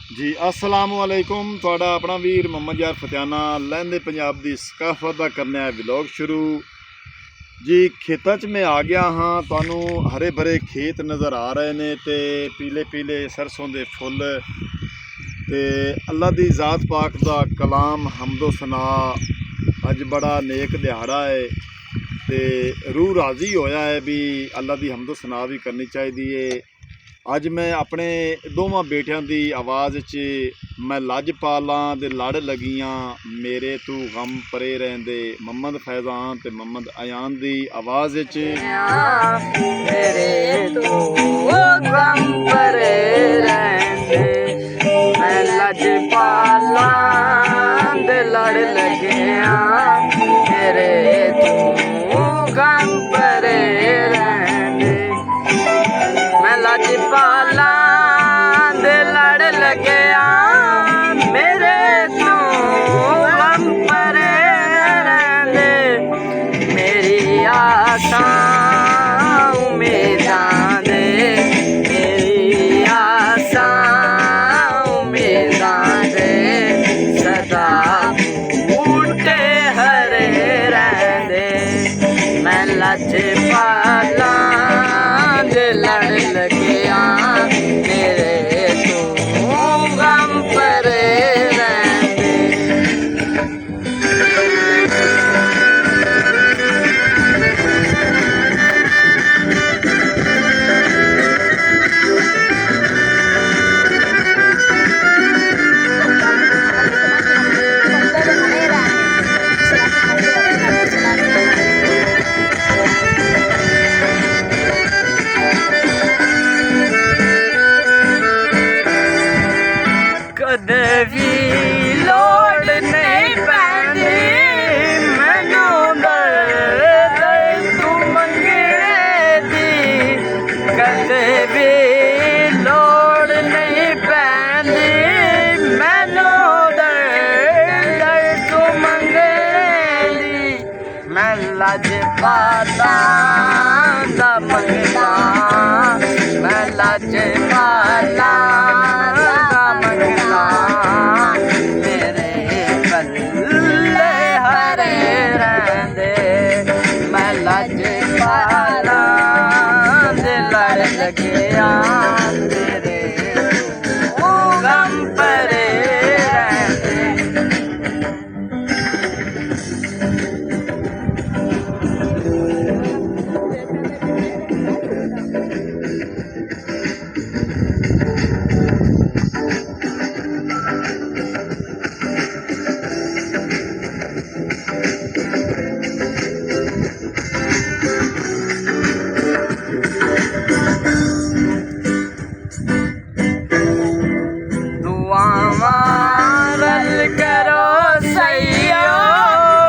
जी अस्सलाम वालेकुम। तुहाडा अपना वीर मोहम्मद यार फतियाना लहंदे पंजाब दी सकाफत दा करने है व्लॉग शुरू। जी खेतों च मैं आ गया हाँ। तुहानू हरे भरे खेत नज़र आ रहे ने ते पीले पीले सरसों दे फुल ते अल्लाह दी ज़ात पाक दा कलाम हमदो सना। अज बड़ा नेक दिहाड़ा है ते रूह राज़ी होया है भी अल्लाह दी हमदो सना भी करनी चाहिए। अज मैं अपने दोवां बेटियां दी आवाज़ च मैं लजपालां दे लड़ लगियां मेरे तू गम परे रहंदे मोहम्मद फैज़ान ते मोहम्मद अयान दी आवाज़ च मेरे तू गम परे रहंदे मैं लजपालां दे लड़ लगियां मेरे तू गम परे रहंदे मैं लजपालां दे लड़ लगिया मेरे तू गम परे रहंदे मेरी आसां उम्मीदां दे मेरी आसां उम्मीदां दे सदा बूटे हरे रहंदे मैं लजपालां दे लड़ लगिया मेरे तू गम परे रहंदे। कदे भी लोड़ नहीं पैंदी मैनू दर्द तू मंगने दी कदे भी लोड़ नहीं पैंदी मैनू दर्द तू मंगने दी मैं लजपालां दा मंगदा मैं लजपालां मेरे पल्ले हरे रहंदे मैं लजपालां दे लड़ लगिया मेरे तू गम परे रहंदे। करो सैयो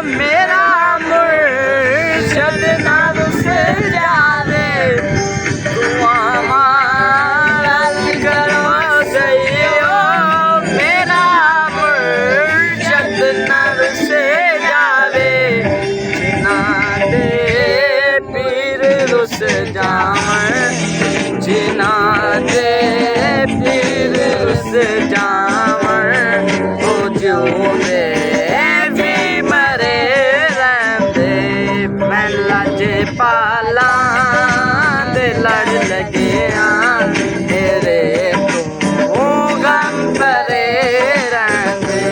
मेरा मुर्शद ना रुस जावे दुआ मारल करो सैयो मेरा मुर्शद ना रुस जावे जिना दे पीर रुस जावन जिना दे पीर रुस जावन जो भी मरे रहंदे मैं लजपालां दे लड़ लगिया मेरे तू गम परे रहंदे।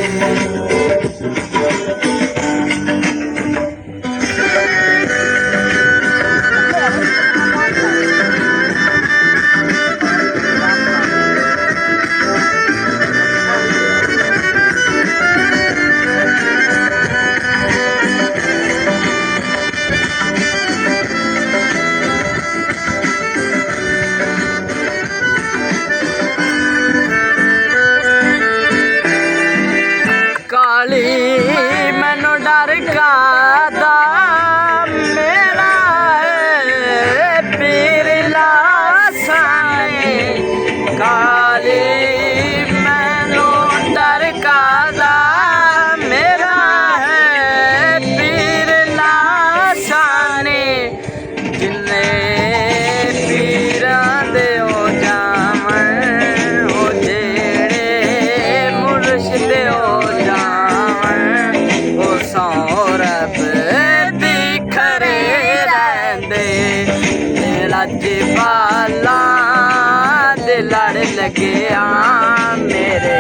मेरे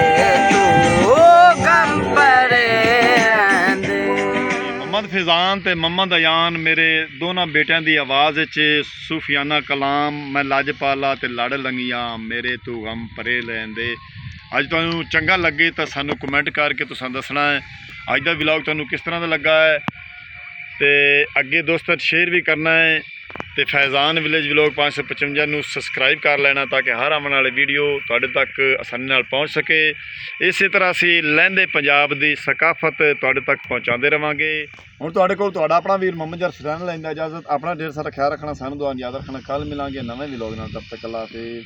तू गम परेंदे। ਮੁਹੰਮਦ ਫੈਜ਼ਾਨ ਤੇ ਮੁਹੰਮਦ ਅਯਾਨ ਮੇਰੇ ਦੋਨਾਂ ਬੇਟਿਆਂ ਦੀ ਆਵਾਜ਼ ਵਿੱਚ ਸੂਫੀਆਨਾ ਕਲਾਮ ਮੈਂ ਲਾਜਪਾਲਾ ਤੇ ਲੜ ਲੰਗੀਆਂ ਮੇਰੇ ਤੂੰ ਗਮ ਪਰੇ ਲੈਂਦੇ। ਅੱਜ ਤੁਹਾਨੂੰ ਚੰਗਾ ਲੱਗੇ ਤਾਂ ਸਾਨੂੰ ਕਮੈਂਟ ਕਰਕੇ ਤੁਸੀਂ ਦੱਸਣਾ ਹੈ ਅੱਜ ਦਾ ਵਲੌਗ ਤੁਹਾਨੂੰ ਕਿਸ ਤਰ੍ਹਾਂ ਦਾ ਲੱਗਾ ਹੈ ਤੇ ਅੱਗੇ ਦੋਸਤਾਂ ਸ਼ੇਅਰ ਵੀ ਕਰਨਾ ਹੈ ਤੇ ਫੈਜ਼ਾਨ ਵਿਲੇਜ ਵਲੌਗ 555 ਨੂੰ ਸਬਸਕ੍ਰਾਈਬ ਕਰ ਲੈਣਾ ਤਾਂ ਕਿ ਹਰ ਆਉਣ ਵਾਲੇ ਵੀਡੀਓ ਤੁਹਾਡੇ ਤੱਕ ਆਸਾਨੀ ਨਾਲ ਪਹੁੰਚ ਸਕੇ। ਇਸੇ ਤਰ੍ਹਾਂ ਅਸੀਂ ਲਹਿੰਦੇ ਪੰਜਾਬ ਦੀ ਸਕਾਫਤ ਤੁਹਾਡੇ ਤੱਕ ਪਹੁੰਚਾਉਂਦੇ ਰਵਾਂਗੇ। ਹੁਣ ਤੁਹਾਡੇ ਕੋਲ ਤੁਹਾਡਾ ਆਪਣਾ ਵੀਰ ਮੁਹੰਮਦ ਯਾਰ ਫਤਿਆਨਾ ਲੈਂਦਾ ਇਜਾਜ਼ਤ। ਆਪਣਾ ਢੇਰ ਸਾਰਾ ਖਿਆਲ ਰੱਖਣਾ, ਸਾਨੂੰ ਦੁਆ ਯਾਦ ਰੱਖਣਾ। ਕੱਲ੍ਹ ਮਿਲਾਂਗੇ ਨਵੇਂ ਵਲੌਗ ਨਾਲ, ਤਬ ਤੱਕ ਅੱਲਾ ਹਾਫਿਜ਼।